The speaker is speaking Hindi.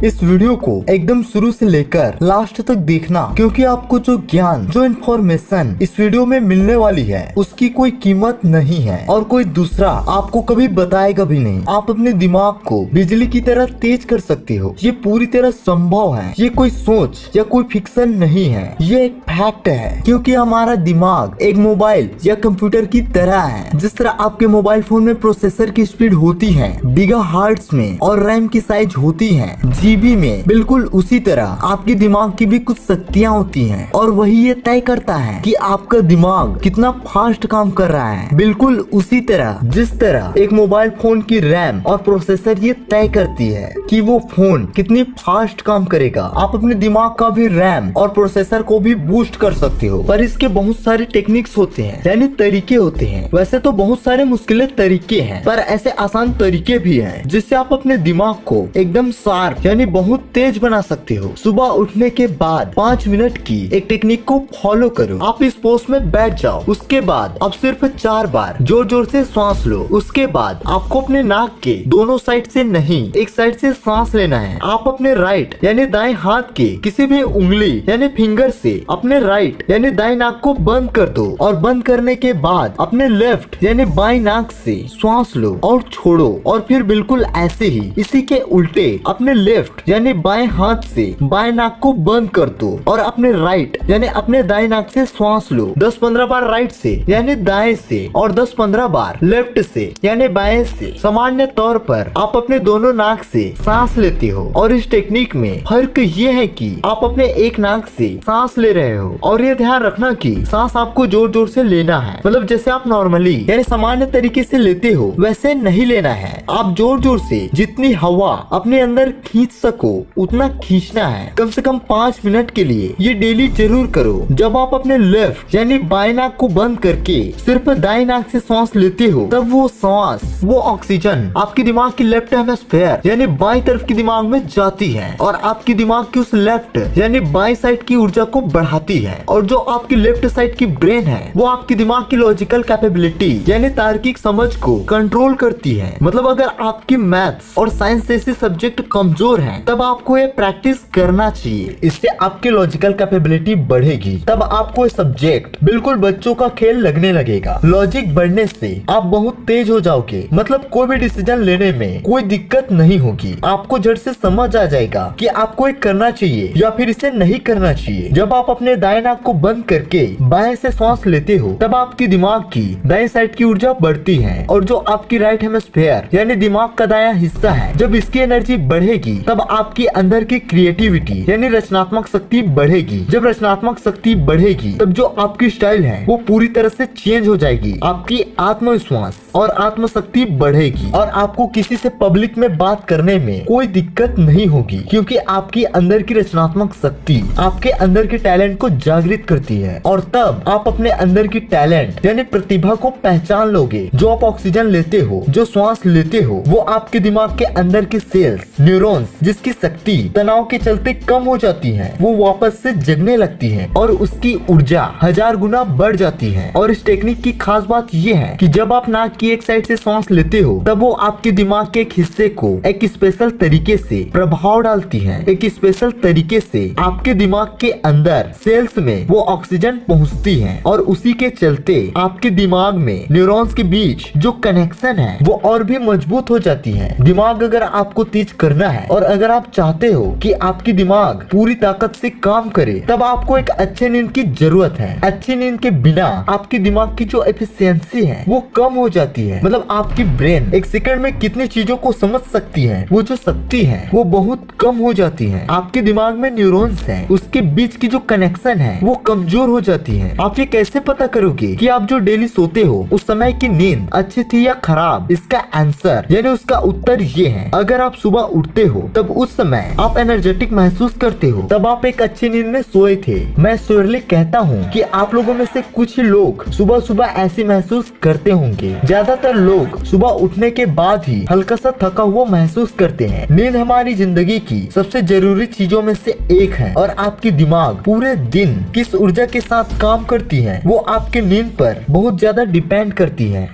इस वीडियो को एकदम शुरू से लेकर लास्ट तक देखना, क्योंकि आपको जो ज्ञान, जो इन्फॉर्मेशन इस वीडियो में मिलने वाली है उसकी कोई कीमत नहीं है और कोई दूसरा आपको कभी बताएगा भी नहीं। आप अपने दिमाग को बिजली की तरह तेज कर सकते हो, ये पूरी तरह संभव है। ये कोई सोच या कोई फिक्शन नहीं है, ये एक फैक्ट है। क्योंकि हमारा दिमाग एक मोबाइल या कंप्यूटर की तरह है। जिस तरह आपके मोबाइल फोन में प्रोसेसर की स्पीड होती है गीगाहर्ट्ज में और रैम की साइज होती है जीबी में, बिल्कुल उसी तरह आपके दिमाग की भी कुछ शक्तियाँ होती हैं और वही ये तय करता है कि आपका दिमाग कितना फास्ट काम कर रहा है। बिल्कुल उसी तरह जिस तरह एक मोबाइल फोन की रैम और प्रोसेसर ये तय करती है कि वो फोन कितनी फास्ट काम करेगा, आप अपने दिमाग का भी रैम और प्रोसेसर को भी बूस्ट कर सकते हो। पर इसके बहुत सारे टेक्निक्स होते हैं, यानी तरीके होते हैं। वैसे तो बहुत सारे मुश्किल तरीके हैं, पर ऐसे आसान तरीके भी हैं जिससे आप अपने दिमाग को एकदम शार्प यानी बहुत तेज बना सकते हो। सुबह उठने के बाद 5 मिनट की एक टेक्निक को फॉलो करो। आप इस पोज में बैठ जाओ, उसके बाद आप सिर्फ 4 बार जोर जोर से सांस लो। उसके बाद आपको अपने नाक के दोनों साइड से नहीं, एक साइड से सांस लेना है। आप अपने राइट यानी दाएं हाथ के किसी भी उंगली यानी फिंगर से अपने राइट यानी दाएं नाक को बंद कर दो और बंद करने के बाद अपने लेफ्ट यानी बाएं नाक से सांस लो और छोड़ो। और फिर बिल्कुल ऐसे ही इसी के उल्टे अपने लेफ्ट यानी बाएं हाथ से बाएं नाक को बंद कर दो और अपने राइट यानी अपने दाएं नाक से सांस लो। 10-15 बार राइट से यानी दाएं से और 10-15 बार लेफ्ट से यानी बाएं से। सामान्य तौर पर आप अपने दोनों नाक से सांस लेते हो और इस टेक्निक में फर्क ये है कि आप अपने एक नाक से सांस ले रहे हो और ये ध्यान रखना कि सांस आपको जोर जोर से लेना है। मतलब जैसे आप नॉर्मली यानी सामान्य तरीके से लेते हो वैसे नहीं लेना है। आप जोर जोर से जितनी हवा अपने अंदर खींच सको उतना खींचना है। कम से कम 5 मिनट के लिए ये डेली जरूर करो। जब आप अपने लेफ्ट यानी बाएं नाक को बंद करके सिर्फ दाएं नाक से सांस लेते हो तब वो सांस, वो ऑक्सीजन आपके दिमाग की लेफ्ट हेमिस्फीयर यानी बाएं तरफ के दिमाग में जाती है और आपके दिमाग की उस लेफ्ट यानी बाएं साइड की ऊर्जा को बढ़ाती है। और जो आपकी लेफ्ट साइड की ब्रेन है वो आपके दिमाग की लॉजिकल कैपेबिलिटी यानी तार्किक समझ को कंट्रोल करती है। मतलब अगर आपकी मैथ्स और साइंस जैसे सब्जेक्ट कमजोर हैं तब आपको ये प्रैक्टिस करना चाहिए। इससे आपकी लॉजिकल कैपेबिलिटी बढ़ेगी, तब आपको ये सब्जेक्ट बिल्कुल बच्चों का खेल लगने लगेगा। लॉजिक बढ़ने से आप बहुत तेज हो जाओगे, मतलब कोई भी डिसीजन लेने में कोई दिक्कत नहीं होगी। आपको झट से समझ आ जाएगा कि आपको ये करना चाहिए या फिर इसे नहीं करना चाहिए। जब आप अपने दाएं नाक को बंद करके बाएं से सांस लेते हो तब आपके दिमाग की दाएं साइड की ऊर्जा बढ़ती है और जो आपकी राइट हेमिस्फीयर यानी दिमाग का दायां हिस्सा है, जब इसकी एनर्जी बढ़ेगी तब आपकी अंदर की क्रिएटिविटी यानी रचनात्मक शक्ति बढ़ेगी। जब रचनात्मक शक्ति बढ़ेगी तब जो आपकी स्टाइल है वो पूरी तरह से चेंज हो जाएगी। आपकी आत्मविश्वास और आत्मशक्ति बढ़ेगी और आपको किसी से पब्लिक में बात करने में कोई दिक्कत नहीं होगी, क्योंकि आपकी अंदर की रचनात्मक शक्ति आपके अंदर के टैलेंट को जागृत करती है। और तब आप अपने अंदर की टैलेंट यानी प्रतिभा को पहचान लोगे। जो आप ऑक्सीजन लेते हो, जो श्वास लेते हो, वो आपके दिमाग के अंदर के सेल्स, न्यूरॉन्स जिसकी शक्ति तनाव के चलते कम हो जाती है, वो वापस से जगने लगती है और उसकी ऊर्जा 1000 गुना बढ़ जाती है। और इस टेक्निक की खास बात ये है कि जब आप नाक की एक साइड से सांस लेते हो तब वो आपके दिमाग के एक हिस्से को एक स्पेशल तरीके से प्रभाव डालती है। एक स्पेशल तरीके से आपके दिमाग के अंदर सेल्स में वो ऑक्सीजन पहुंचती है और उसी के चलते आपके दिमाग में न्यूरॉन्स के बीच जो कनेक्शन है वो और भी मजबूत हो जाती है। दिमाग अगर आपको तेज करना है और अगर आप चाहते हो कि आपकी दिमाग पूरी ताकत से काम करे तब आपको एक अच्छे नींद की जरूरत है। अच्छी नींद के बिना आपके दिमाग की जो एफिशिएंसी है वो कम हो जाती है। मतलब आपकी ब्रेन एक सेकंड में कितनी चीजों को समझ सकती है, वो जो शक्ति है वो बहुत कम हो जाती है। आपके दिमाग में न्यूरॉन्स हैं, उसके बीच की जो कनेक्शन है वो कमजोर हो जाती है। आप ये कैसे पता करोगे कि आप जो डेली सोते हो उस समय की नींद अच्छी थी या खराब? इसका आंसर यानी उसका उत्तर ये है, अगर आप सुबह उठते हो तब उस समय आप एनर्जेटिक महसूस करते हो, तब आप एक अच्छी नींद में सोए थे। मैं श्योरली कहता हूँ कि आप लोगों में से कुछ ही लोग सुबह सुबह ऐसी महसूस करते होंगे। ज्यादातर लोग सुबह उठने के बाद ही हल्का सा थका हुआ महसूस करते हैं। नींद हमारी जिंदगी की सबसे जरूरी चीजों में से एक है और आपकी दिमाग पूरे दिन किस ऊर्जा के साथ काम करती है वो आपके नींद पर बहुत ज्यादा डिपेंड करती है।